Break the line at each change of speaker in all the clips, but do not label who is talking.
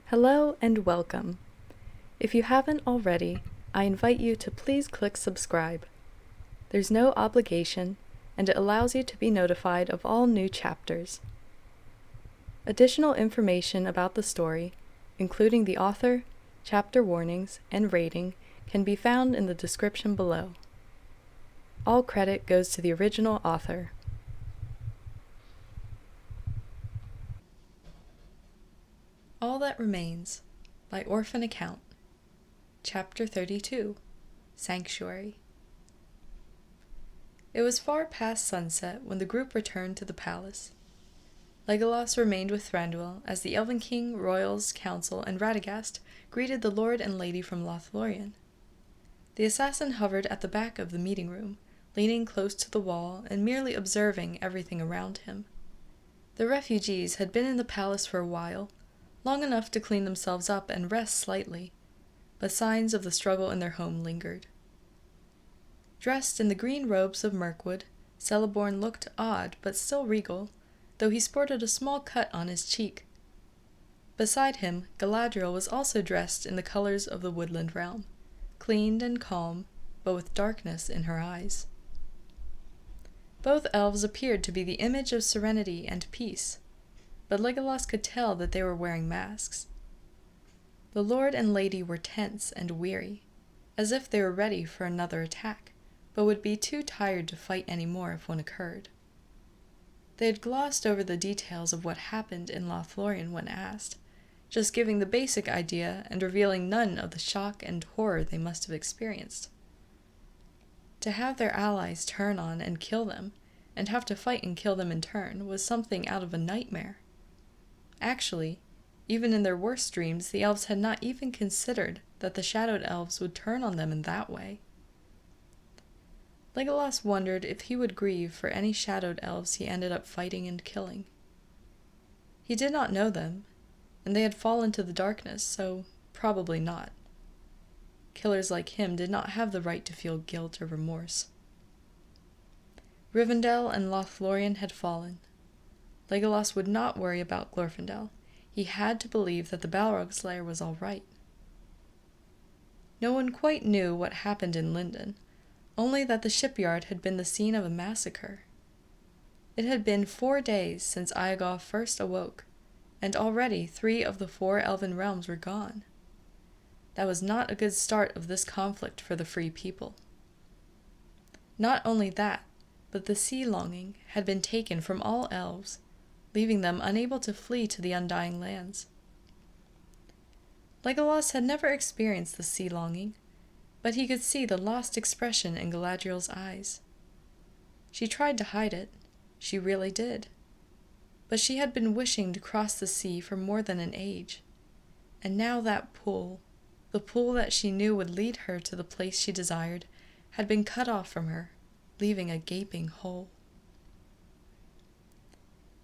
Hello and welcome. If you haven't already, I invite you to please click subscribe. There's no obligation, and it allows you to be notified of all new chapters. Additional information about the story, including the author, chapter warnings, and rating, can be found in the description below. All credit goes to the original author. All That Remains by Orphan Account. Chapter 32, Sanctuary. It was far past sunset when the group returned to the palace. Legolas remained with Thranduil as the Elven King, Royals, Council, and Radagast greeted the Lord and Lady from Lothlorien. The assassin hovered at the back of the meeting room, leaning close to the wall and merely observing everything around him. The refugees had been in the palace for a while, long enough to clean themselves up and rest slightly, but signs of the struggle in their home lingered. Dressed in the green robes of Mirkwood, Celeborn looked odd but still regal, though he sported a small cut on his cheek. Beside him, Galadriel was also dressed in the colors of the woodland realm, cleaned and calm, but with darkness in her eyes. Both elves appeared to be the image of serenity and peace, but Legolas could tell that they were wearing masks. The Lord and Lady were tense and weary, as if they were ready for another attack, but would be too tired to fight any more if one occurred. They had glossed over the details of what happened in Lothlorien when asked, just giving the basic idea and revealing none of the shock and horror they must have experienced. To have their allies turn on and kill them, and have to fight and kill them in turn, was something out of a nightmare. Actually, even in their worst dreams, the elves had not even considered that the shadowed elves would turn on them in that way. Legolas wondered if he would grieve for any shadowed elves he ended up fighting and killing. He did not know them, and they had fallen to the darkness, so probably not. Killers like him did not have the right to feel guilt or remorse. Rivendell and Lothlorien had fallen. Legolas would not worry about Glorfindel. He had to believe that the Balrog Slayer was all right. No one quite knew what happened in Lindon, only that the shipyard had been the scene of a massacre. It had been 4 days since Iãgaw first awoke, and already 3 of the 4 elven realms were gone. That was not a good start of this conflict for the free people. Not only that, but the sea longing had been taken from all elves, leaving them unable to flee to the Undying Lands. Legolas had never experienced the sea longing, but he could see the lost expression in Galadriel's eyes. She tried to hide it, she really did. But she had been wishing to cross the sea for more than an age, and now that pull, the pull that she knew would lead her to the place she desired, had been cut off from her, leaving a gaping hole.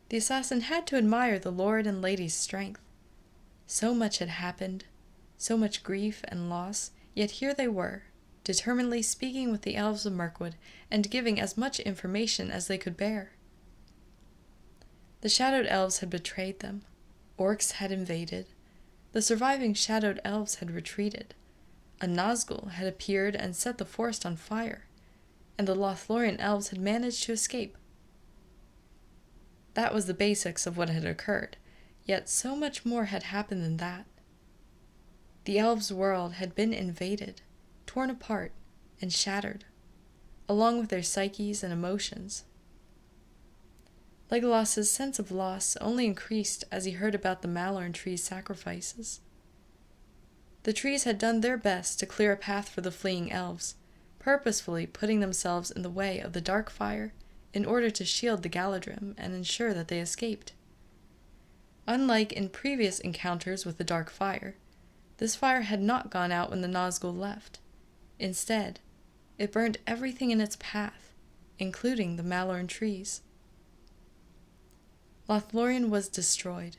The assassin had to admire the Lord and Lady's strength. So much had happened, so much grief and loss, yet here they were, determinedly speaking with the elves of Mirkwood and giving as much information as they could bear. The shadowed elves had betrayed them, orcs had invaded, the surviving shadowed elves had retreated, a Nazgul had appeared and set the forest on fire, and the Lothlorien elves had managed to escape. That was the basics of what had occurred, yet so much more had happened than that. The elves' world had been invaded, torn apart, and shattered, along with their psyches and emotions. Legolas's sense of loss only increased as he heard about the Malorn trees' sacrifices. The trees had done their best to clear a path for the fleeing elves, purposefully putting themselves in the way of the dark fire in order to shield the Galadrim and ensure that they escaped. Unlike in previous encounters with the dark fire, this fire had not gone out when the Nazgul left. Instead, it burned everything in its path, including the Malorn trees. Lothlorien was destroyed.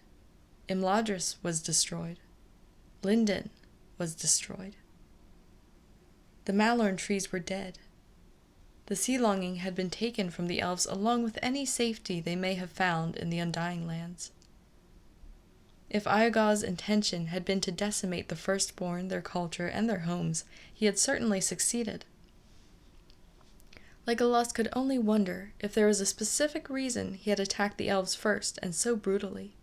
Imladris was destroyed. Lindon was destroyed. The Malorn trees were dead. The sea longing had been taken from the elves along with any safety they may have found in the Undying Lands. If Iãgaw's intention had been to decimate the firstborn, their culture, and their homes, he had certainly succeeded. Legolas could only wonder if there was a specific reason he had attacked the elves first and so brutally.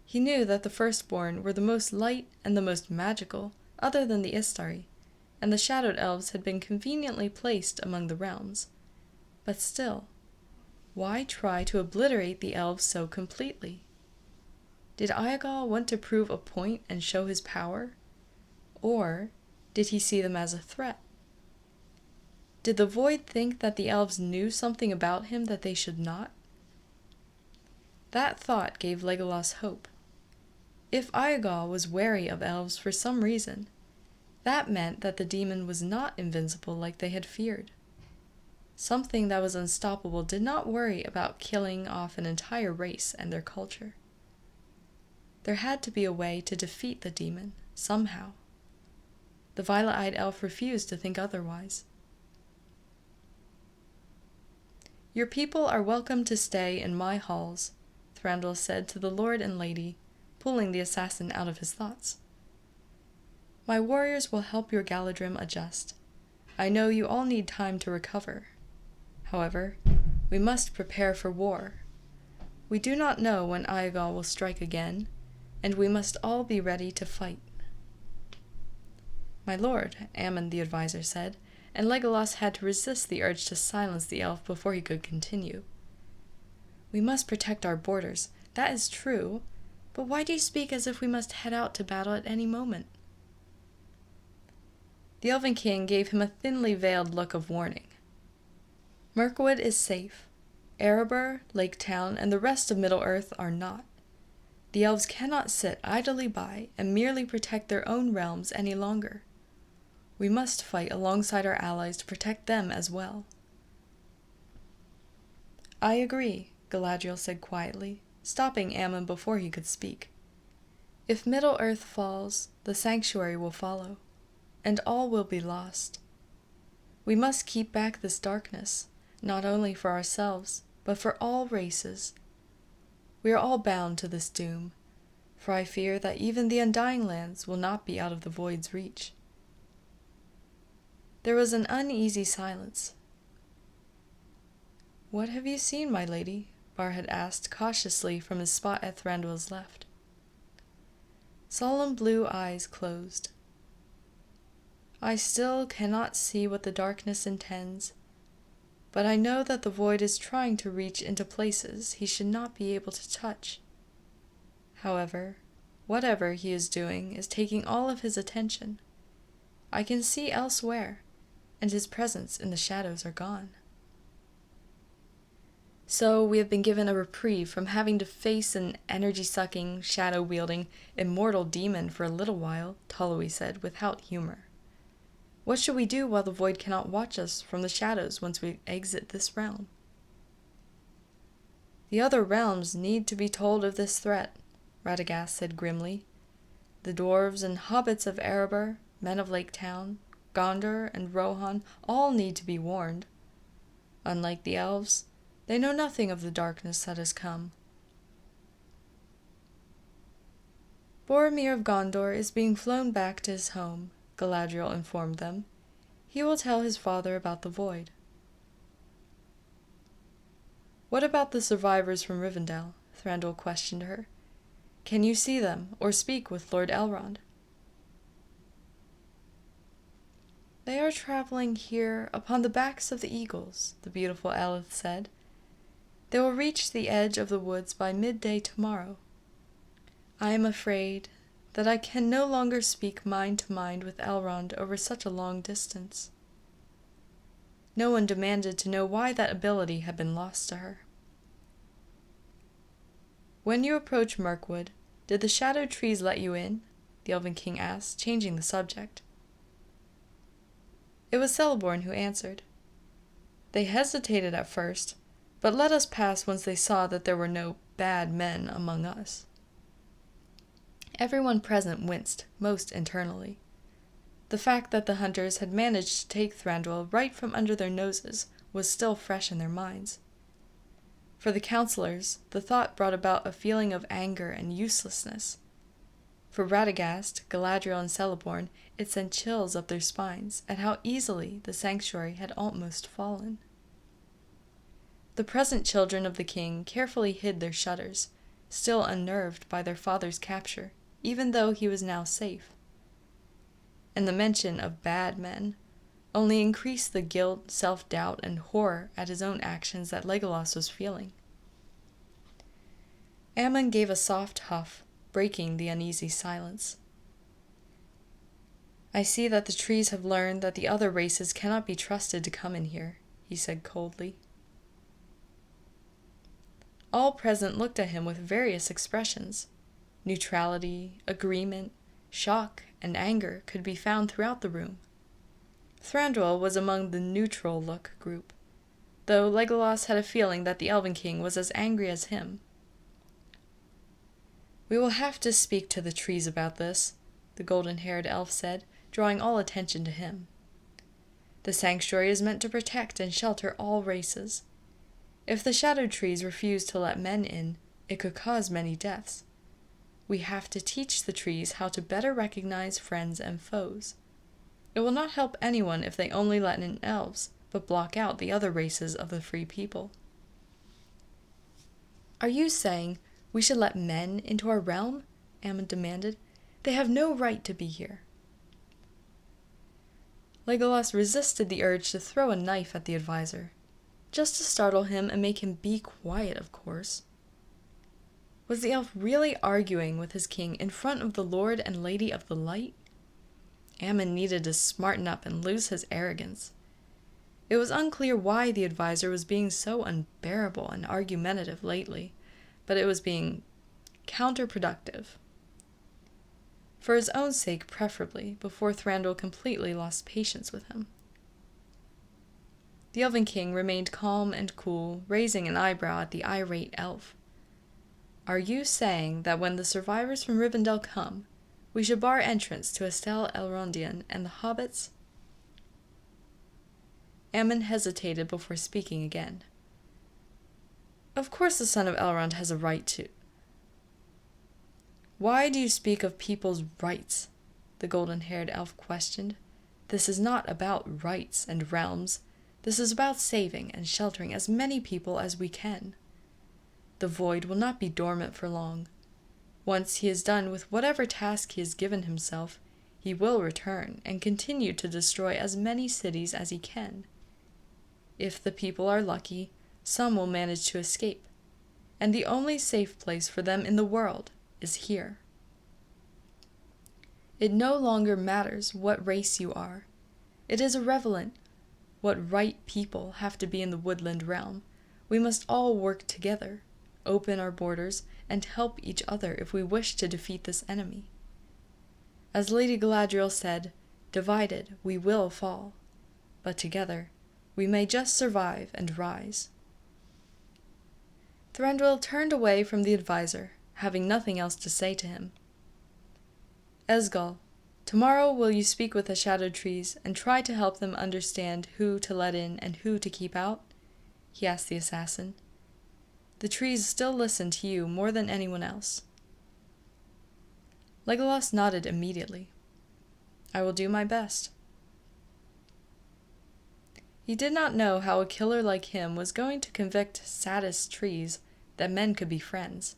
He knew that the firstborn were the most light and the most magical, other than the Istari, and the shadowed elves had been conveniently placed among the realms. But still, why try to obliterate the elves so completely? Did Iãgaw want to prove a point and show his power? Or did he see them as a threat? Did the Void think that the elves knew something about him that they should not? That thought gave Legolas hope. If Iãgaw was wary of elves for some reason, that meant that the demon was not invincible like they had feared. Something that was unstoppable did not worry about killing off an entire race and their culture. There had to be a way to defeat the demon, somehow. The violet-eyed elf refused to think otherwise. "Your people are welcome to stay in my halls," Thranduil said to the lord and lady, pulling the assassin out of his thoughts. "My warriors will help your Galadrim adjust. I know you all need time to recover. However, we must prepare for war. We do not know when Iãgaw will strike again, and we must all be ready to fight." "My lord," Ammon the advisor said, and Legolas had to resist the urge to silence the elf before he could continue. "We must protect our borders, that is true, but why do you speak as if we must head out to battle at any moment?" The Elven King gave him a thinly veiled look of warning. "Mirkwood is safe. Erebor, Lake Town, and the rest of Middle-earth are not. The elves cannot sit idly by and merely protect their own realms any longer. We must fight alongside our allies to protect them as well." "I agree," Galadriel said quietly, stopping Ammon before he could speak. "If Middle-earth falls, the sanctuary will follow, and all will be lost. We must keep back this darkness, not only for ourselves, but for all races. We are all bound to this doom, for I fear that even the Undying Lands will not be out of the Void's reach." There was an uneasy silence. "What have you seen, my lady?" Bar had asked cautiously from his spot at Thranduil's left. Solemn blue eyes closed. "I still cannot see what the darkness intends, but I know that the Void is trying to reach into places he should not be able to touch. However, whatever he is doing is taking all of his attention. I can see elsewhere, and his presence in the shadows are gone." "So we have been given a reprieve from having to face an energy-sucking, shadow-wielding, immortal demon for a little while," Tolui said, without humor. "What should we do while the Void cannot watch us from the shadows once we exit this realm?" "The other realms need to be told of this threat," Radagast said grimly. "The dwarves and hobbits of Erebor, men of Lake Town, Gondor, and Rohan all need to be warned. Unlike the elves, they know nothing of the darkness that has come." "Boromir of Gondor is being flown back to his home," Galadriel informed them. "He will tell his father about the Void." "What about the survivors from Rivendell?" Thranduil questioned her. "Can you see them, or speak with Lord Elrond?" "They are traveling here upon the backs of the eagles," the beautiful Elith said. "They will reach the edge of the woods by midday tomorrow. I am afraid that I can no longer speak mind to mind with Elrond over such a long distance." No one demanded to know why that ability had been lost to her. "When you approached Mirkwood, did the shadowed trees let you in?" the Elven King asked, changing the subject. It was Celeborn who answered. "They hesitated at first, but let us pass once they saw that there were no bad men among us." Everyone present winced, most internally. The fact that the hunters had managed to take Thranduil right from under their noses was still fresh in their minds. For the counselors, the thought brought about a feeling of anger and uselessness. For Radagast, Galadriel, and Celeborn, it sent chills up their spines at how easily the sanctuary had almost fallen. The present children of the king carefully hid their shudders, still unnerved by their father's capture, even though he was now safe. And the mention of bad men only increased the guilt, self-doubt, and horror at his own actions that Legolas was feeling. Ammon gave a soft huff, breaking the uneasy silence. "I see that the trees have learned that the other races cannot be trusted to come in here," he said coldly. All present looked at him with various expressions. Neutrality, agreement, shock, and anger could be found throughout the room. Thranduil was among the neutral look group, though Legolas had a feeling that the Elven King was as angry as him. "We will have to speak to the trees about this," the golden-haired elf said, drawing all attention to him. "The sanctuary is meant to protect and shelter all races. If the shadowed trees refuse to let men in, it could cause many deaths. We have to teach the trees how to better recognize friends and foes. It will not help anyone if they only let in elves, but block out the other races of the free people." "Are you saying we should let men into our realm?" Ammon demanded. "They have no right to be here." Legolas resisted the urge to throw a knife at the advisor, just to startle him and make him be quiet, of course. Was the elf really arguing with his king in front of the Lord and Lady of the Light? Ammon needed to smarten up and lose his arrogance. It was unclear why the advisor was being so unbearable and argumentative lately, but it was being counterproductive. For his own sake preferably, before Thranduil completely lost patience with him. The Elven King remained calm and cool, raising an eyebrow at the irate elf. "Are you saying that when the survivors from Rivendell come, we should bar entrance to Estel Elrondian and the hobbits?" Ammon hesitated before speaking again. "Of course the son of Elrond has a right to—" "Why do you speak of people's rights?" the golden-haired elf questioned. "This is not about rights and realms. This is about saving and sheltering as many people as we can. The void will not be dormant for long. Once he is done with whatever task he has given himself, he will return and continue to destroy as many cities as he can. If the people are lucky, some will manage to escape, and the only safe place for them in the world is here. It no longer matters what race you are. It is irrelevant what right people have to be in the woodland realm. We must all work together, open our borders, and help each other if we wish to defeat this enemy. As Lady Galadriel said, divided we will fall, but together we may just survive and rise." Thranduil turned away from the advisor, having nothing else to say to him. "Esgal, tomorrow will you speak with the shadowed trees and try to help them understand who to let in and who to keep out?" he asked the assassin. "The trees still listen to you more than anyone else." Legolas nodded immediately. "I will do my best." He did not know how a killer like him was going to convict sadist trees that men could be friends.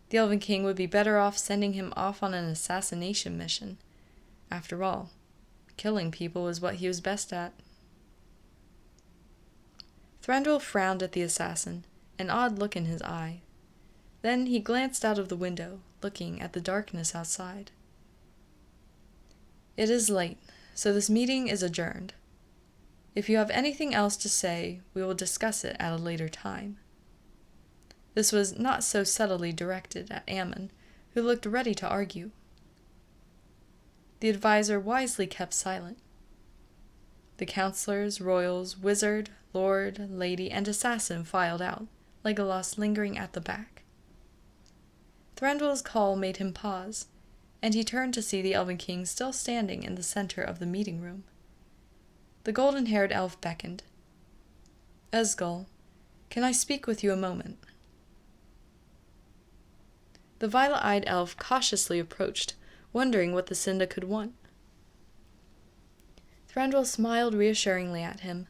The Elven King would be better off sending him off on an assassination mission. After all, killing people was what he was best at. Thranduil frowned at the assassin, an odd look in his eye. Then he glanced out of the window, looking at the darkness outside. "It is late, so this meeting is adjourned. If you have anything else to say, we will discuss it at a later time." This was not so subtly directed at Ammon, who looked ready to argue. The advisor wisely kept silent. The counselors, royals, wizard, lord, lady, and assassin filed out, Legolas lingering at the back. Thranduil's call made him pause, and he turned to see the Elven King still standing in the center of the meeting room. The golden-haired elf beckoned. "Esgal, Can I speak with you a moment?" The violet-eyed elf cautiously approached, wondering what the Cinda could want. Thranduil smiled reassuringly at him,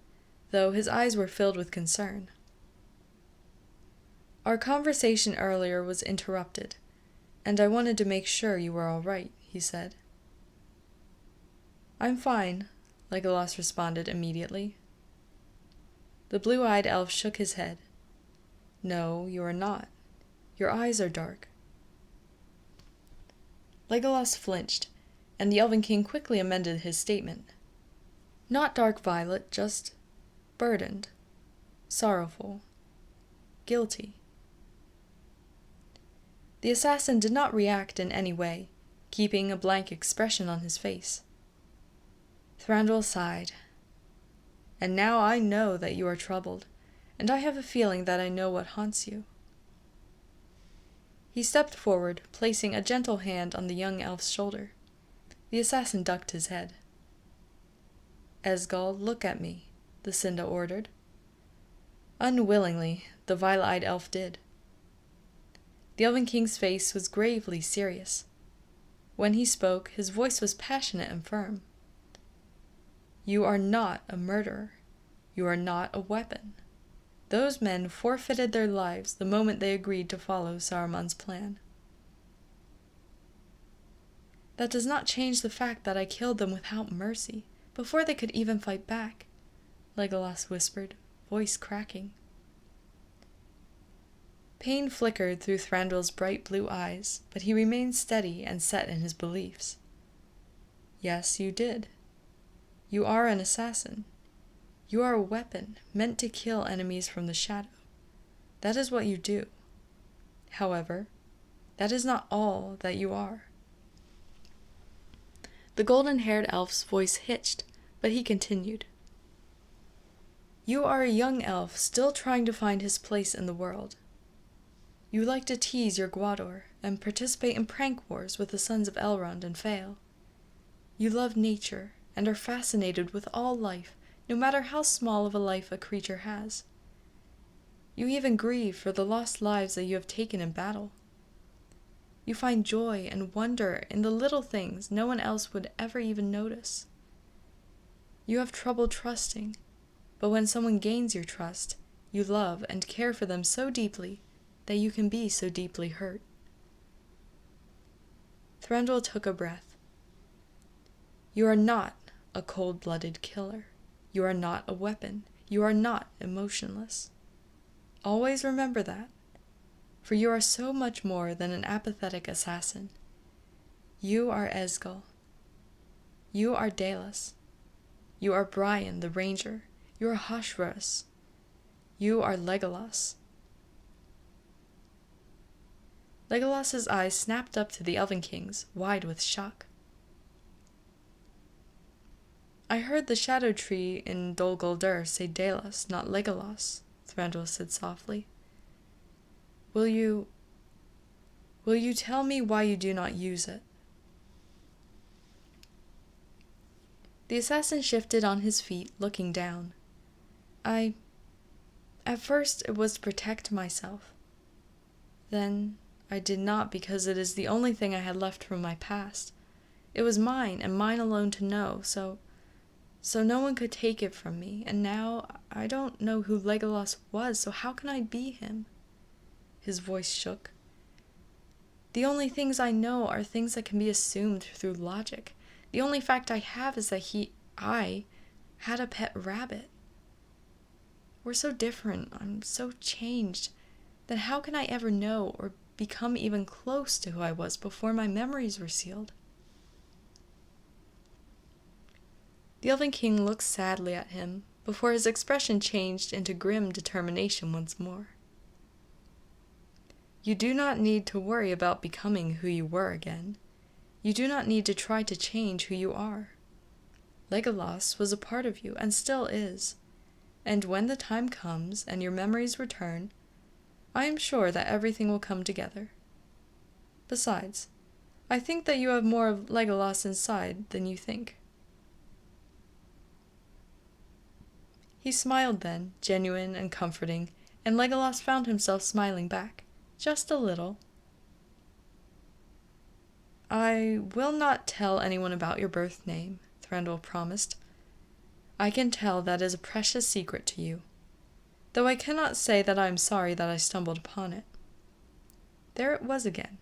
though his eyes were filled with concern. "Our conversation earlier was interrupted, and I wanted to make sure you were all right," he said. "I'm fine," Legolas responded immediately. The blue-eyed elf shook his head. "No, you are not. Your eyes are dark." Legolas flinched, and the Elven King quickly amended his statement. "Not dark violet, just burdened, sorrowful, guilty." The assassin did not react in any way, keeping a blank expression on his face. Thranduil sighed. "And now I know that you are troubled, and I have a feeling that I know what haunts you." He stepped forward, placing a gentle hand on the young elf's shoulder. The assassin ducked his head. "Esgal, look at me," the Cinda ordered. Unwillingly, the violet-eyed elf did. The Elven King's face was gravely serious. When he spoke, his voice was passionate and firm. "You are not a murderer. You are not a weapon. Those men forfeited their lives the moment they agreed to follow Saruman's plan." "That does not change the fact that I killed them without mercy, before they could even fight back," Legolas whispered, voice cracking. Pain flickered through Thranduil's bright blue eyes, but he remained steady and set in his beliefs. "Yes, you did. You are an assassin. You are a weapon meant to kill enemies from the shadow. That is what you do. However, that is not all that you are." The golden-haired elf's voice hitched, but he continued. "You are a young elf still trying to find his place in the world. You like to tease your Gwador and participate in prank wars with the sons of Elrond and Fael. You love nature and are fascinated with all life, no matter how small of a life a creature has. You even grieve for the lost lives that you have taken in battle. You find joy and wonder in the little things no one else would ever even notice. You have trouble trusting, but when someone gains your trust, you love and care for them so deeply that you can be so deeply hurt." Thranduil took a breath. "You are not a cold-blooded killer. You are not a weapon. You are not emotionless. Always remember that, for you are so much more than an apathetic assassin. You are Esgal. You are Daelas. You are Brian the Ranger. You are Hashras. You are Legolas." Legolas's eyes snapped up to the Elven King's, wide with shock. "I heard the Shadow Tree in Dol Guldur say Daelas, not Legolas," Thranduil said softly. Will you tell me why you do not use it?" The assassin shifted on his feet, looking down. At first it was to protect myself. Then I did not because it is the only thing I had left from my past. It was mine, and mine alone to know, so no one could take it from me, and now I don't know who Legolas was, so how can I be him?" His voice shook. "The only things I know are things that can be assumed through logic. The only fact I have is that I had a pet rabbit. We're so different, I'm so changed, that how can I ever know or become even close to who I was before my memories were sealed?" The Elven King looked sadly at him, before his expression changed into grim determination once more. "You do not need to worry about becoming who you were again. You do not need to try to change who you are. Legolas was a part of you, and still is, and when the time comes and your memories return, I am sure that everything will come together. Besides, I think that you have more of Legolas inside than you think." He smiled then, genuine and comforting, and Legolas found himself smiling back, just a little. "I will not tell anyone about your birth name," Thranduil promised. "I can tell that is a precious secret to you, though I cannot say that I am sorry that I stumbled upon it." There it was again,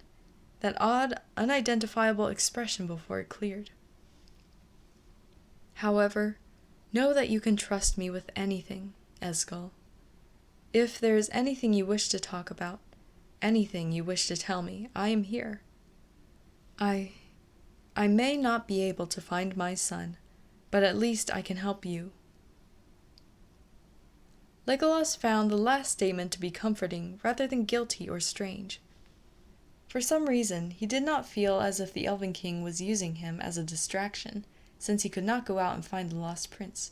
that odd, unidentifiable expression before it cleared. "However, know that you can trust me with anything, Esgal. If there is anything you wish to talk about, anything you wish to tell me, I am here. I may not be able to find my son, but at least I can help you." Legolas found the last statement to be comforting rather than guilty or strange. For some reason, he did not feel as if the Elven King was using him as a distraction, since he could not go out and find the lost prince.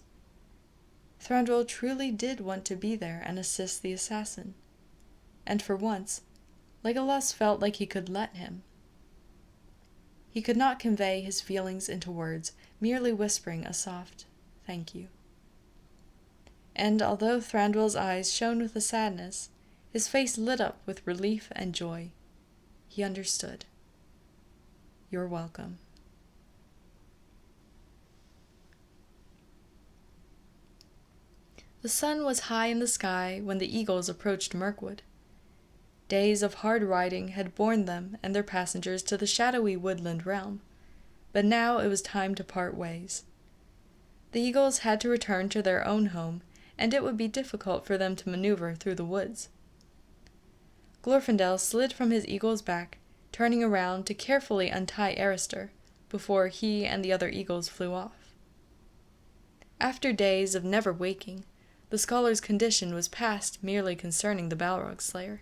Thranduil truly did want to be there and assist the assassin, and for once, Legolas felt like he could let him. He could not convey his feelings into words, merely whispering a soft "thank you." And although Thranduil's eyes shone with a sadness, his face lit up with relief and joy. He understood. "You're welcome." The sun was high in the sky when the eagles approached Mirkwood. Days of hard riding had borne them and their passengers to the shadowy woodland realm, but now it was time to part ways. The eagles had to return to their own home, and it would be difficult for them to maneuver through the woods. Glorfindel slid from his eagle's back, turning around to carefully untie Arda before he and the other eagles flew off. After days of never waking, the scholar's condition was past merely concerning the Balrog Slayer.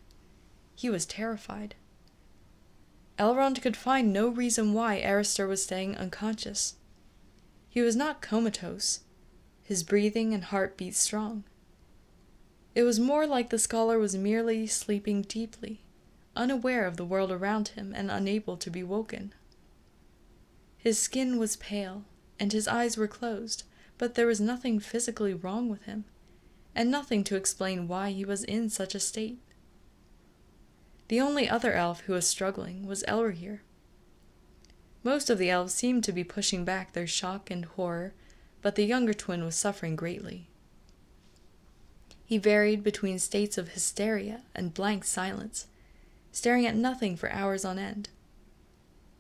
He was terrified. Elrond could find no reason why Arda was staying unconscious. He was not comatose. His breathing and heart beat strong. It was more like the scholar was merely sleeping deeply, unaware of the world around him and unable to be woken. His skin was pale, and his eyes were closed, but there was nothing physically wrong with him, and nothing to explain why he was in such a state. The only other elf who was struggling was Elrohir. Most of the elves seemed to be pushing back their shock and horror, but the younger twin was suffering greatly. He varied between states of hysteria and blank silence, staring at nothing for hours on end.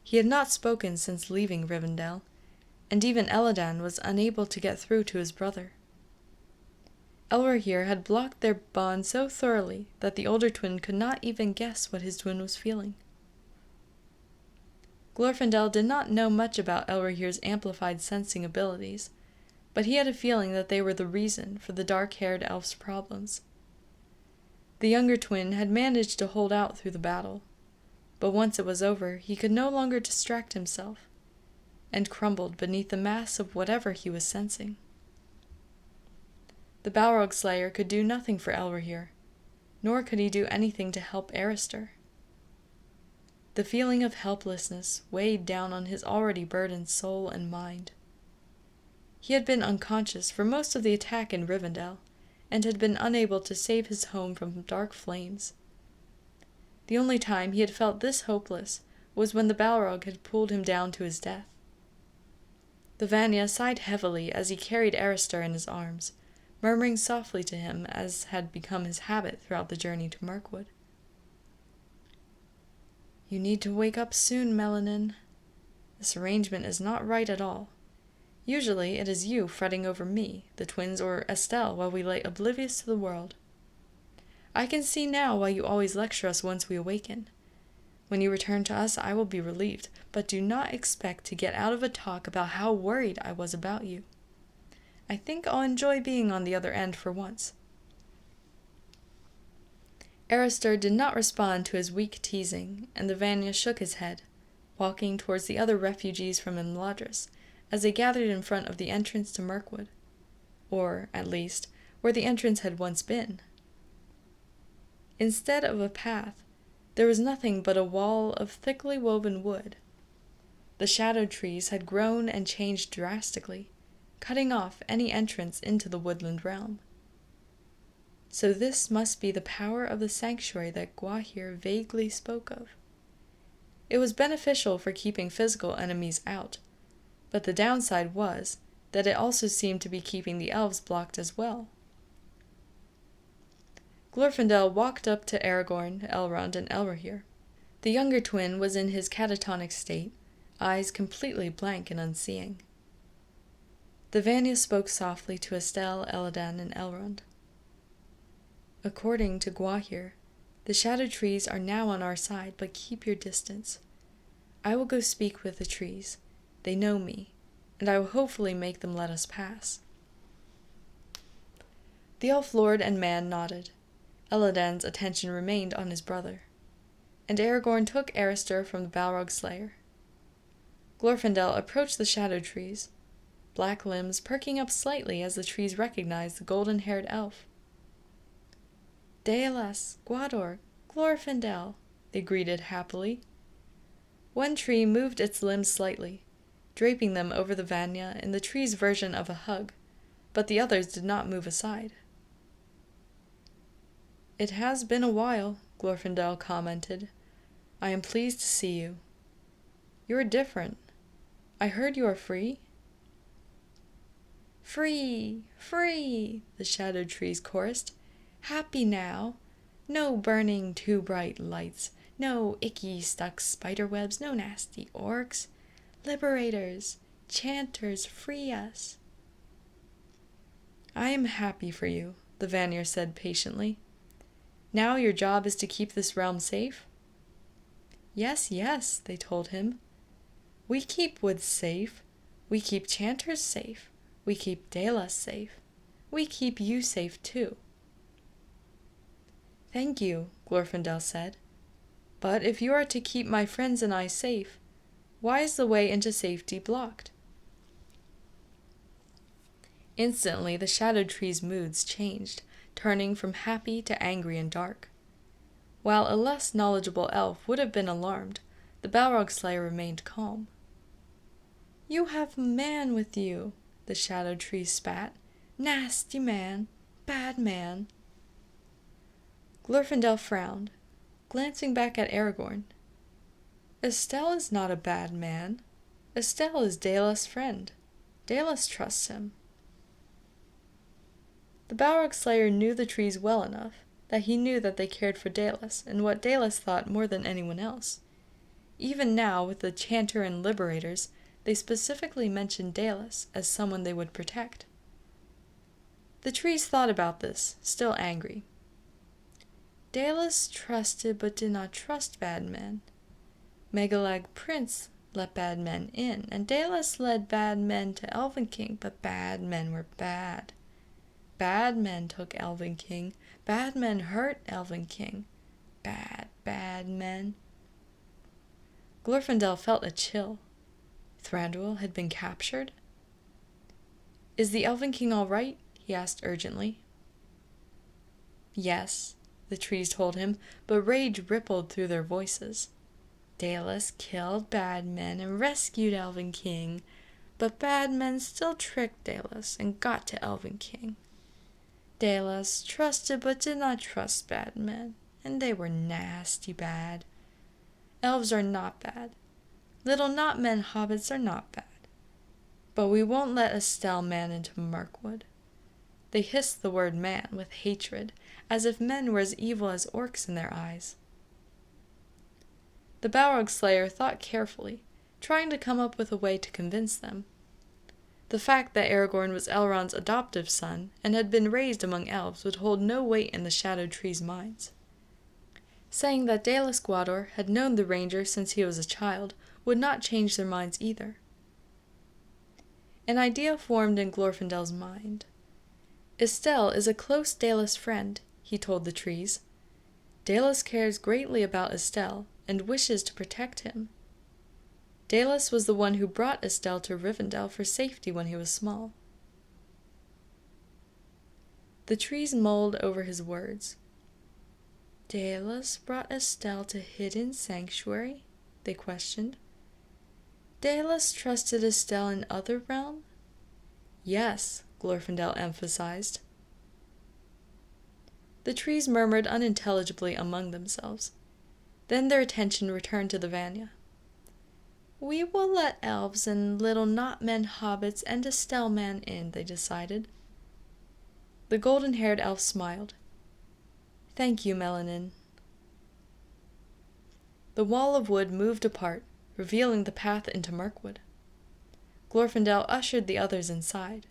He had not spoken since leaving Rivendell, and even Elladan was unable to get through to his brother. Elrohir had blocked their bond so thoroughly that the older twin could not even guess what his twin was feeling. Glorfindel did not know much about Elrohir's amplified sensing abilities, but he had a feeling that they were the reason for the dark-haired elf's problems. The younger twin had managed to hold out through the battle, but once it was over, he could no longer distract himself, and crumbled beneath the mass of whatever he was sensing. The Balrog Slayer could do nothing for Elrohir, nor could he do anything to help Arda. The feeling of helplessness weighed down on his already burdened soul and mind. He had been unconscious for most of the attack in Rivendell, and had been unable to save his home from dark flames. The only time he had felt this hopeless was when the Balrog had pulled him down to his death. The Vanya sighed heavily as he carried Arda in his arms, murmuring softly to him as had become his habit throughout the journey to Mirkwood. "You need to wake up soon, Melanin. This arrangement is not right at all. Usually it is you fretting over me, the twins, or Estelle while we lay oblivious to the world. I can see now why you always lecture us once we awaken. When you return to us, I will be relieved, but do not expect to get out of a talk about how worried I was about you. I think I'll enjoy being on the other end for once." Arda did not respond to his weak teasing, and the Vanya shook his head, walking towards the other refugees from Imladris, as they gathered in front of the entrance to Mirkwood, or, at least, where the entrance had once been. Instead of a path, there was nothing but a wall of thickly woven wood. The shadowed trees had grown and changed drastically, cutting off any entrance into the woodland realm. So this must be the power of the sanctuary that Gwaihir vaguely spoke of. It was beneficial for keeping physical enemies out, but the downside was that it also seemed to be keeping the elves blocked as well. Glorfindel walked up to Aragorn, Elrond, and Elrohir. The younger twin was in his catatonic state, eyes completely blank and unseeing. The Vanya spoke softly to Estelle, Elladan, and Elrond. According to Gwaihir, the shadow trees are now on our side, but keep your distance. I will go speak with the trees. They know me, and I will hopefully make them let us pass. The elf lord and man nodded. Elladan's attention remained on his brother, and Aragorn took Aristur from the Balrog Slayer. Glorfindel approached the shadow trees, black limbs perking up slightly as the trees recognized the golden-haired elf. Legolas, Gwador, Glorfindel, they greeted happily. One tree moved its limbs slightly, draping them over the Vanya in the tree's version of a hug, but the others did not move aside. It has been a while, Glorfindel commented. I am pleased to see you. You are different. I heard you are free. Free, free, the shadow trees chorused. Happy now. No burning too bright lights, no icky stuck spiderwebs, no nasty orcs. Liberators, chanters, free us. I am happy for you, the Vanir said patiently. Now your job is to keep this realm safe? Yes, yes, they told him. We keep woods safe. We keep chanters safe. We keep Legolas safe. We keep you safe too. Thank you, Glorfindel said. But if you are to keep my friends and I safe, why is the way into safety blocked? Instantly, the shadow tree's moods changed, turning from happy to angry and dark. While a less knowledgeable elf would have been alarmed, the Balrog Slayer remained calm. You have a man with you, the shadow tree spat. Nasty man, bad man. Glorfindel frowned, glancing back at Aragorn. Estelle is not a bad man. Estelle is Legolas' friend. Legolas trusts him. The Balrog Slayer knew the trees well enough that he knew that they cared for Legolas and what Legolas thought more than anyone else. Even now, with the Chanter and Liberators, they specifically mentioned Legolas as someone they would protect. The trees thought about this, still angry. Legolas trusted but did not trust bad men. Megalag Prince let bad men in, and Legolas led bad men to Elven King, but bad men were bad. Bad men took Elven King. Bad men hurt Elven King. Bad, bad men. Glorfindel felt a chill. Thranduil had been captured? Is the Elven King all right? He asked urgently. Yes, the trees told him, but rage rippled through their voices. Legolas killed bad men and rescued Elven King, but bad men still tricked Legolas and got to Elven King. Legolas trusted but did not trust bad men, and they were nasty bad. Elves are not bad. Little not men hobbits are not bad. But we won't let Estelle man into Mirkwood. They hissed the word man with hatred, as if men were as evil as orcs in their eyes. The Balrog Slayer thought carefully, trying to come up with a way to convince them. The fact that Aragorn was Elrond's adoptive son and had been raised among elves would hold no weight in the Shadow Tree's minds. Saying that Legolas Gwador had known the ranger since he was a child would not change their minds either. An idea formed in Glorfindel's mind. Estelle is a close Legolas friend, he told the trees. Legolas cares greatly about Estelle and wishes to protect him. Legolas was the one who brought Estelle to Rivendell for safety when he was small. The trees mulled over his words. Legolas brought Estelle to Hidden Sanctuary? They questioned. Legolas trusted Estelle in other realm? Yes, Glorfindel emphasized. The trees murmured unintelligibly among themselves. Then their attention returned to the Vanya. "We will let elves and little not-men hobbits and a Stellman in," they decided. The golden-haired elf smiled. "Thank you, Melanin." The wall of wood moved apart, revealing the path into Mirkwood. Glorfindel ushered the others inside.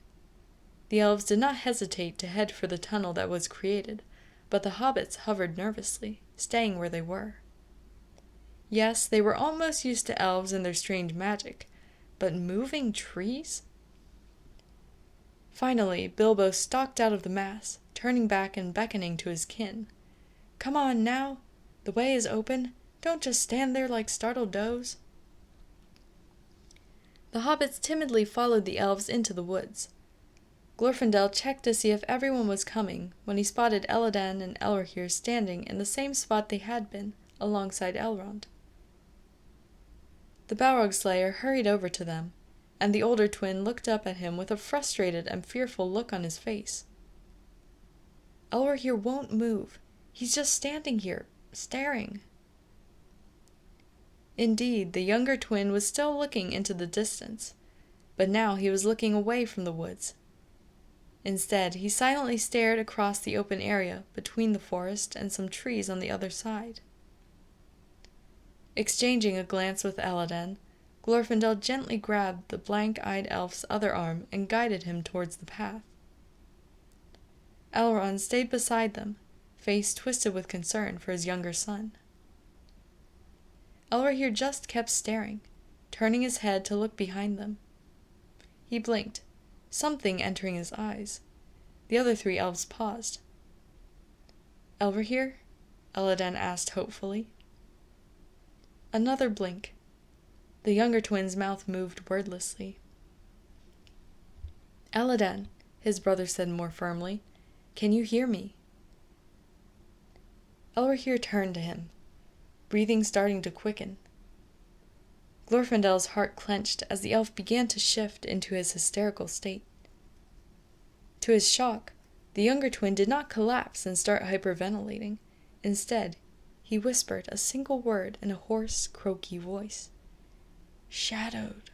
The elves did not hesitate to head for the tunnel that was created, but the hobbits hovered nervously, staying where they were. Yes, they were almost used to elves and their strange magic, but moving trees? Finally, Bilbo stalked out of the mass, turning back and beckoning to his kin. "Come on now! The way is open. Don't just stand there like startled does." The hobbits timidly followed the elves into the woods. Glorfindel checked to see if everyone was coming when he spotted Elladan and Elrohir standing in the same spot they had been, alongside Elrond. The Balrog Slayer hurried over to them, and the older twin looked up at him with a frustrated and fearful look on his face. "Elrohir won't move. He's just standing here, staring." Indeed, the younger twin was still looking into the distance, but now he was looking away from the woods. Instead, he silently stared across the open area between the forest and some trees on the other side. Exchanging a glance with Elladan, Glorfindel gently grabbed the blank-eyed elf's other arm and guided him towards the path. Elrond stayed beside them, face twisted with concern for his younger son. Elrohir just kept staring, turning his head to look behind them. He blinked, something entering his eyes. The other three elves paused. "Elrohir?" Elladan asked hopefully. Another blink. The younger twin's mouth moved wordlessly. "Elladan," his brother said more firmly, "can you hear me?" Elrohir turned to him, breathing starting to quicken. Glorfindel's heart clenched as the elf began to shift into his hysterical state. To his shock, the younger twin did not collapse and start hyperventilating. Instead, he whispered a single word in a hoarse, croaky voice. "Shadowed."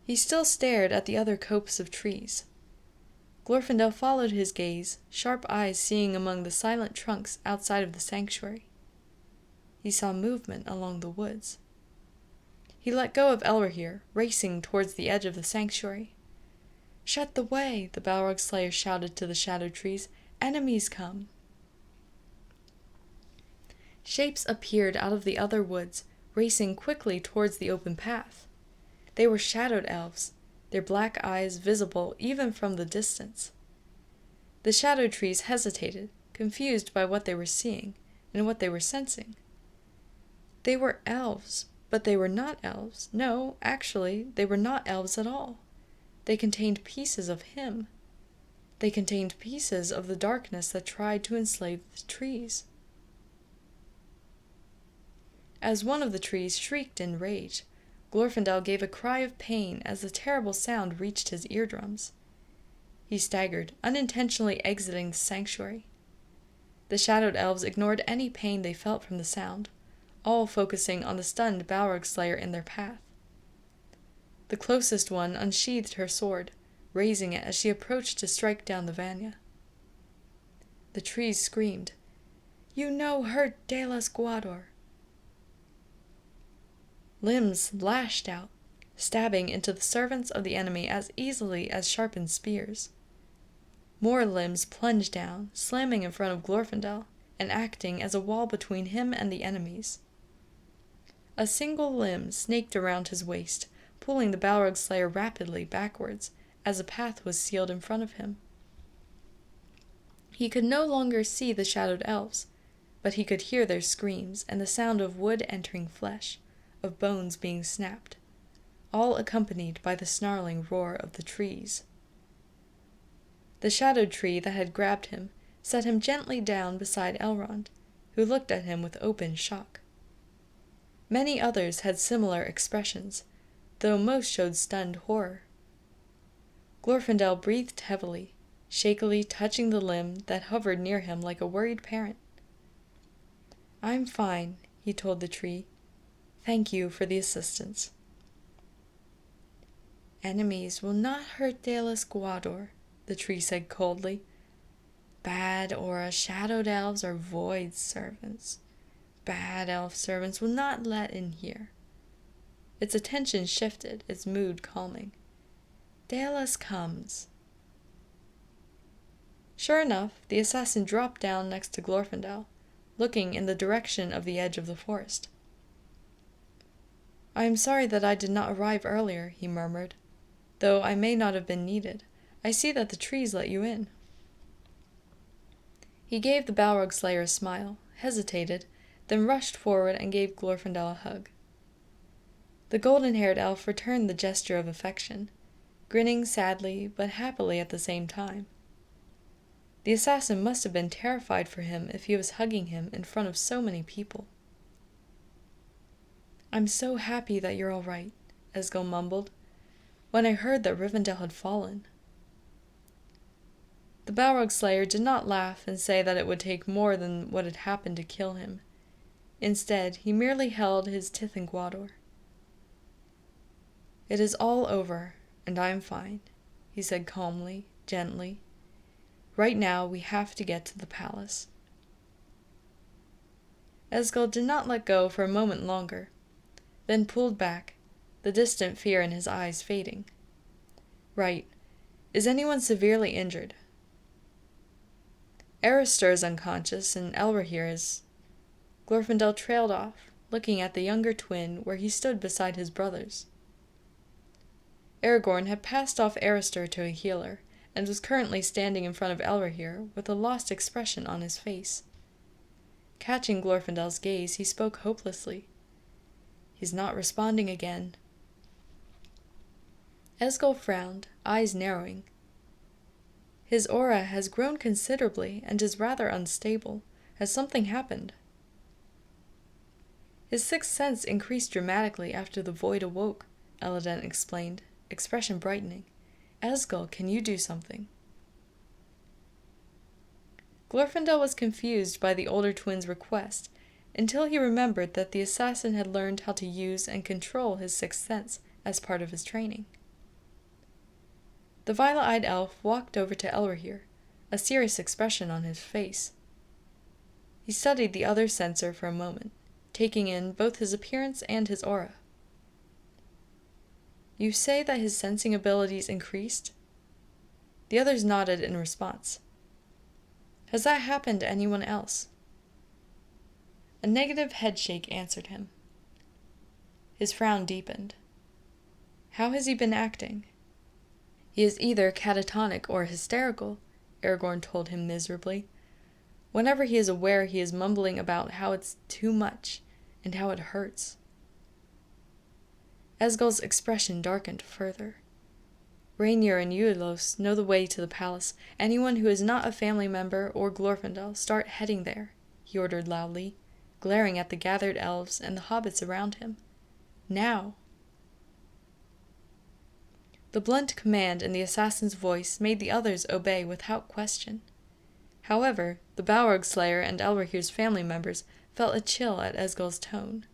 He still stared at the other copse of trees. Glorfindel followed his gaze, sharp eyes seeing among the silent trunks outside of the sanctuary. He saw movement along the woods. He let go of Elrohir, racing towards the edge of the sanctuary. "Shut the way!" the Balrog Slayer shouted to the shadowed trees. "Enemies come!" Shapes appeared out of the other woods, racing quickly towards the open path. They were shadowed elves, their black eyes visible even from the distance. The shadowed trees hesitated, confused by what they were seeing and what they were sensing. They were elves, but they were not elves. No, actually, they were not elves at all. They contained pieces of him. They contained pieces of the darkness that tried to enslave the trees. As one of the trees shrieked in rage, Glorfindel gave a cry of pain as the terrible sound reached his eardrums. He staggered, unintentionally exiting the sanctuary. The shadowed elves ignored any pain they felt from the sound, all focusing on the stunned Balrog Slayer in their path. The closest one unsheathed her sword, raising it as she approached to strike down the Vanya. The trees screamed, "You know her, Delas Guador!" Limbs lashed out, stabbing into the servants of the enemy as easily as sharpened spears. More limbs plunged down, slamming in front of Glorfindel, and acting as a wall between him and the enemies. A single limb snaked around his waist, pulling the Balrog Slayer rapidly backwards, as a path was sealed in front of him. He could no longer see the shadowed elves, but he could hear their screams and the sound of wood entering flesh, of bones being snapped, all accompanied by the snarling roar of the trees. The shadowed tree that had grabbed him set him gently down beside Elrond, who looked at him with open shock. Many others had similar expressions, though most showed stunned horror. Glorfindel breathed heavily, shakily touching the limb that hovered near him like a worried parent. "I'm fine," he told the tree. "Thank you for the assistance." "Enemies will not hurt Delas Guador," the tree said coldly. "Bad Aura shadowed elves are void servants. Bad elf servants will not let in here." Its attention shifted, its mood calming. "Delas comes." Sure enough, the assassin dropped down next to Glorfindel, looking in the direction of the edge of the forest. "I am sorry that I did not arrive earlier," he murmured. "Though I may not have been needed, I see that the trees let you in." He gave the Balrog Slayer a smile, hesitated, then rushed forward and gave Glorfindel a hug. The golden-haired elf returned the gesture of affection, grinning sadly but happily at the same time. The assassin must have been terrified for him if he was hugging him in front of so many people. "I'm so happy that you're all right," Esgal mumbled, "when I heard that Rivendell had fallen." The Balrog Slayer did not laugh and say that it would take more than what had happened to kill him. Instead, he merely held his Tithon Gwador. "It is all over, and I am fine," he said calmly, gently. "Right now we have to get to the palace." Esgal did not let go for a moment longer, then pulled back, the distant fear in his eyes fading. "Right. Is anyone severely injured?" "Aristor is unconscious, and Elrohir is—" Glorfindel trailed off, looking at the younger twin where he stood beside his brothers. Aragorn had passed off Aristor to a healer, and was currently standing in front of Elrohir with a lost expression on his face. Catching Glorfindel's gaze, he spoke hopelessly. "He's not responding again." Esgal frowned, eyes narrowing. "His aura has grown considerably and is rather unstable. Has something happened?" "His sixth sense increased dramatically after the void awoke," Elladan explained, expression brightening. "Esgal, can you do something?" Glorfindel was confused by the older twin's request, until he remembered that the assassin had learned how to use and control his sixth sense as part of his training. The violet-eyed elf walked over to Elrohir, a serious expression on his face. He studied the other censor for a moment, taking in both his appearance and his aura. "You say that his sensing abilities increased?" The others nodded in response. "Has that happened to anyone else?" A negative headshake answered him. His frown deepened. "How has he been acting?" "He is either catatonic or hysterical," Aragorn told him miserably. "Whenever he is aware, he is mumbling about how it's too much, and how it hurts." Esgal's expression darkened further. "Rainier and Iãgaw know the way to the palace. Anyone who is not a family member or Glorfindel, start heading there," he ordered loudly, glaring at the gathered elves and the hobbits around him. "Now!" The blunt command in the assassin's voice made the others obey without question. However, the Balrog Slayer and Elrohir's family members felt a chill at Esgal's tone.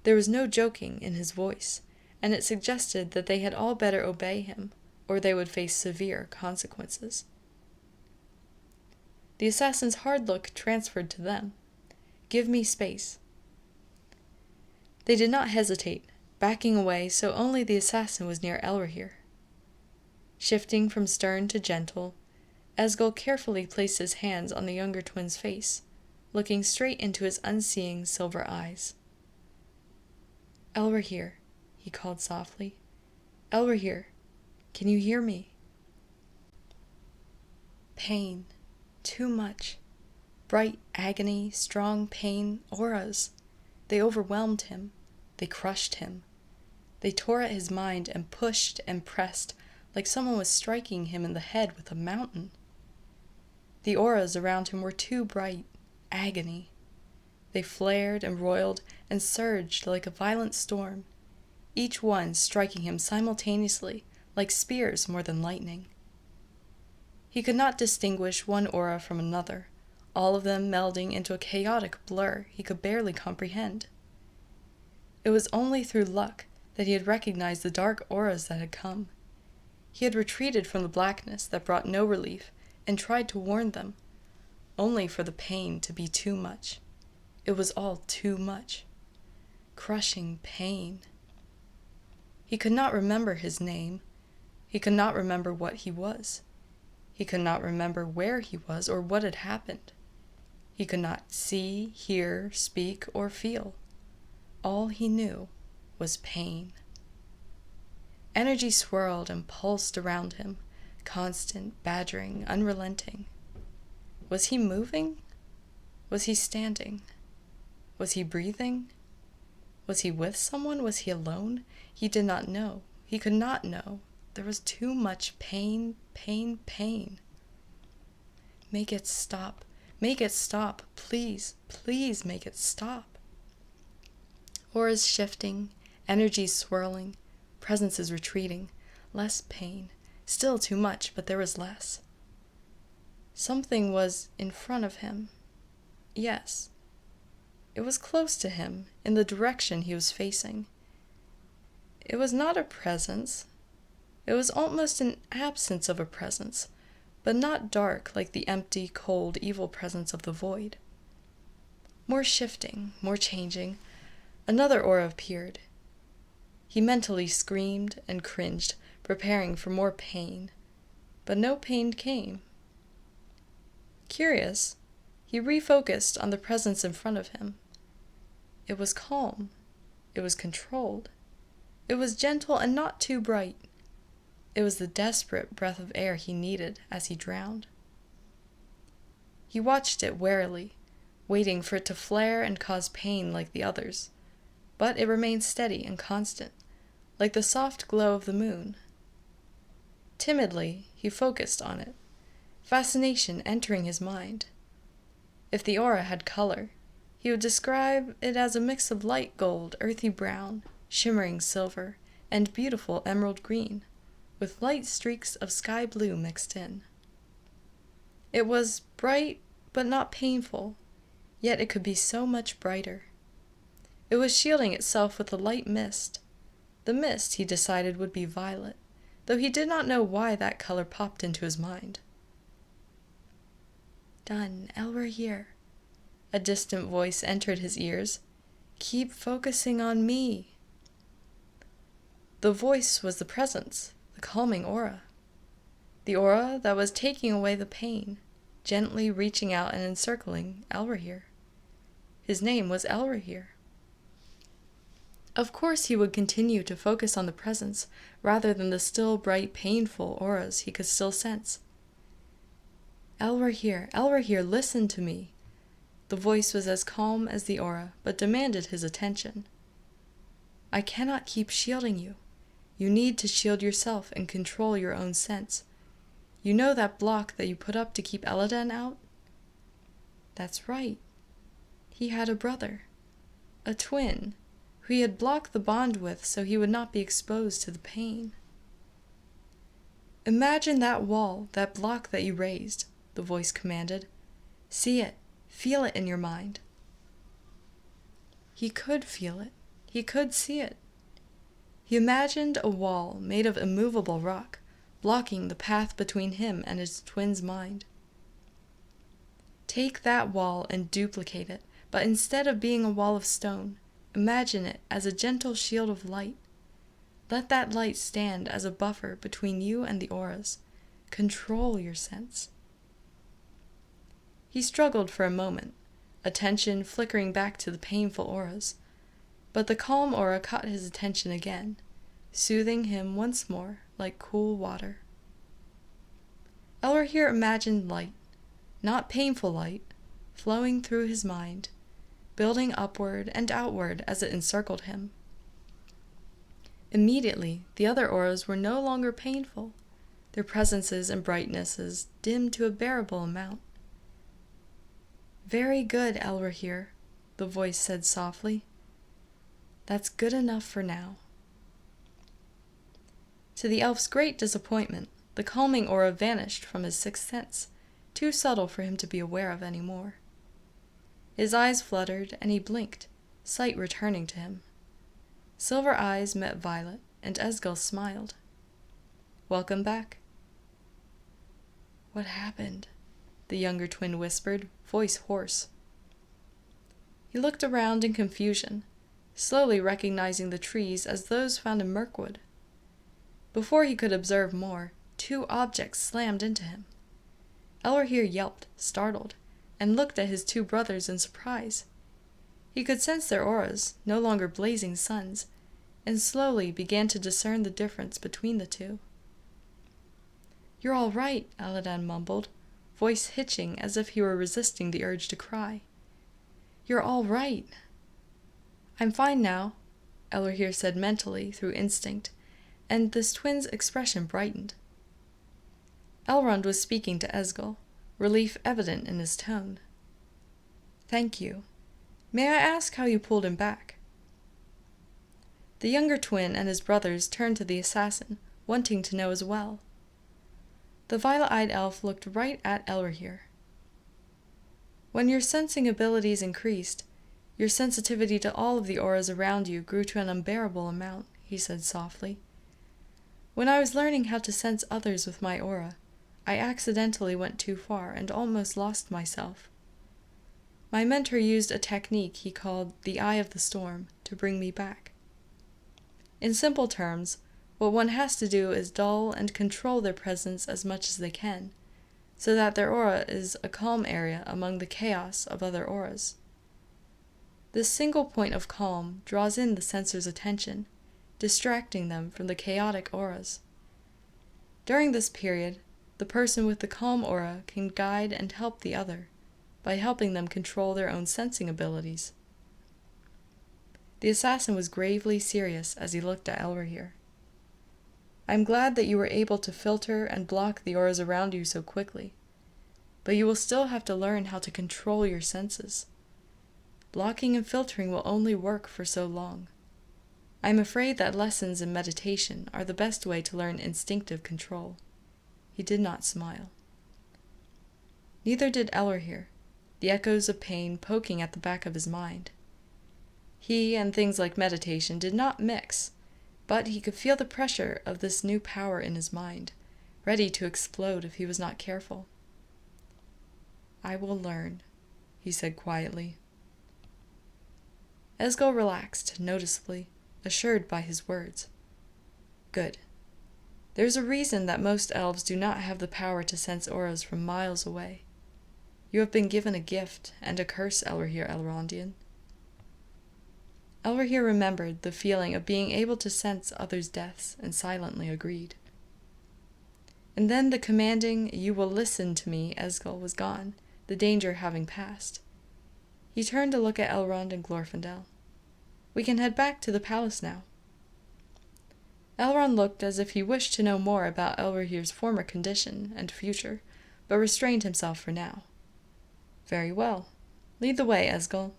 There was no joking in his voice, and it suggested that they had all better obey him, or they would face severe consequences. The assassin's hard look transferred to them. "Give me space." They did not hesitate, backing away so only the assassin was near Elrohir. Shifting from stern to gentle, Esgal carefully placed his hands on the younger twin's face, looking straight into his unseeing silver eyes. "Elrohir," he called softly. "Elrohir, can you hear me?" Pain. Too much. Bright agony, strong pain, auras. They overwhelmed him. They crushed him. They tore at his mind and pushed and pressed, like someone was striking him in the head with a mountain. The auras around him were too bright. Agony. They flared and roiled and surged like a violent storm, each one striking him simultaneously, like spears more than lightning. He could not distinguish one aura from another, all of them melding into a chaotic blur he could barely comprehend. It was only through luck that he had recognized the dark auras that had come. He had retreated from the blackness that brought no relief and tried to warn them, only for the pain to be too much. It was all too much. Crushing pain. He could not remember his name. He could not remember what he was. He could not remember where he was or what had happened. He could not see, hear, speak, or feel. All he knew was pain. Energy swirled and pulsed around him, constant, badgering, unrelenting. Was he moving? Was he standing? Was he breathing? Was he with someone? Was he alone? He did not know. He could not know. There was too much pain, pain, pain. Make it stop. Make it stop. Please, please make it stop. Auras shifting, energy swirling, presences retreating, less pain. Still too much, but there was less. Something was in front of him. Yes. It was close to him, in the direction he was facing. It was not a presence. It was almost an absence of a presence, but not dark like the empty, cold, evil presence of the void. More shifting, more changing, another aura appeared. He mentally screamed and cringed, preparing for more pain, but no pain came. Curious, he refocused on the presence in front of him. It was calm. It was controlled. It was gentle and not too bright. It was the desperate breath of air he needed as he drowned. He watched it warily, waiting for it to flare and cause pain like the others, but it remained steady and constant, like the soft glow of the moon. Timidly, he focused on it, fascination entering his mind. If the aura had color, he would describe it as a mix of light gold, earthy brown, shimmering silver, and beautiful emerald green, with light streaks of sky blue mixed in. It was bright, but not painful, yet it could be so much brighter. It was shielding itself with a light mist. The mist, he decided, would be violet, though he did not know why that color popped into his mind. "Done, Elwer here." A distant voice entered his ears. "Keep focusing on me." The voice was the presence, the calming aura. The aura that was taking away the pain, gently reaching out and encircling Elwer. His name was Elwer. Of course he would continue to focus on the presence rather than the still bright, painful auras he could still sense. Elwer, listen to me." The voice was as calm as the aura, but demanded his attention. "I cannot keep shielding you. You need to shield yourself and control your own sense. You know that block that you put up to keep Elladan out?" That's right. He had a brother, a twin, who he had blocked the bond with so he would not be exposed to the pain. "Imagine that wall, that block that you raised," the voice commanded. "See it, feel it in your mind." He could feel it. He could see it. He imagined a wall made of immovable rock, blocking the path between him and his twin's mind. Take that wall and duplicate it, but instead of being a wall of stone, imagine it as a gentle shield of light. Let that light stand as a buffer between you and the auras. Control your sense. He struggled for a moment, attention flickering back to the painful auras, but the calm aura caught his attention again, soothing him once more like cool water. Elwer imagined light, not painful light, flowing through his mind, building upward and outward as it encircled him. Immediately, the other auras were no longer painful, their presences and brightnesses dimmed to a bearable amount. "Very good, Elwer," the voice said softly. "That's good enough for now." To the elf's great disappointment, the calming aura vanished from his sixth sense, too subtle for him to be aware of any more. His eyes fluttered, and he blinked, sight returning to him. Silver eyes met violet, and Esgal smiled. "Welcome back." "What happened?" the younger twin whispered, voice hoarse. He looked around in confusion, slowly recognizing the trees as those found in Mirkwood. Before he could observe more, two objects slammed into him. Elrohir yelped, startled, and looked at his two brothers in surprise. He could sense their auras, no longer blazing suns, and slowly began to discern the difference between the two. "You're all right," Aladan mumbled, voice hitching as if he were resisting the urge to cry. "You're all right." "I'm fine now," Elrohir said mentally through instinct, and this twin's expression brightened. Elrond was speaking to Esgal, relief evident in his tone. "Thank you. May I ask how you pulled him back?" The younger twin and his brothers turned to the assassin, wanting to know as well. The violet-eyed elf looked right at Elrohir. "When your sensing abilities increased, your sensitivity to all of the auras around you grew to an unbearable amount," he said softly. "When I was learning how to sense others with my aura, I accidentally went too far and almost lost myself. My mentor used a technique he called the Eye of the Storm to bring me back. In simple terms, what one has to do is dull and control their presence as much as they can, so that their aura is a calm area among the chaos of other auras. This single point of calm draws in the sensor's attention, distracting them from the chaotic auras. During this period, the person with the calm aura can guide and help the other, by helping them control their own sensing abilities." The assassin was gravely serious as he looked at Elrohir. "I'm glad that you were able to filter and block the auras around you so quickly, but you will still have to learn how to control your senses. Blocking and filtering will only work for so long. I'm afraid that lessons in meditation are the best way to learn instinctive control." He did not smile. Neither did Elrohir, the echoes of pain poking at the back of his mind. He and things like meditation did not mix, but he could feel the pressure of this new power in his mind, ready to explode if he was not careful. "I will learn," he said quietly. Esgal relaxed noticeably, assured by his words. "Good. There's a reason that most elves do not have the power to sense auras from miles away. You have been given a gift and a curse, Elrohir Elrondian." Elrohir remembered the feeling of being able to sense others' deaths and silently agreed. And then the commanding, "You will listen to me," Esgal was gone, the danger having passed. He turned to look at Elrond and Glorfindel. "We can head back to the palace now." Elrond looked as if he wished to know more about Elrohir's former condition and future, but restrained himself for now. "Very well. Lead the way, Esgal."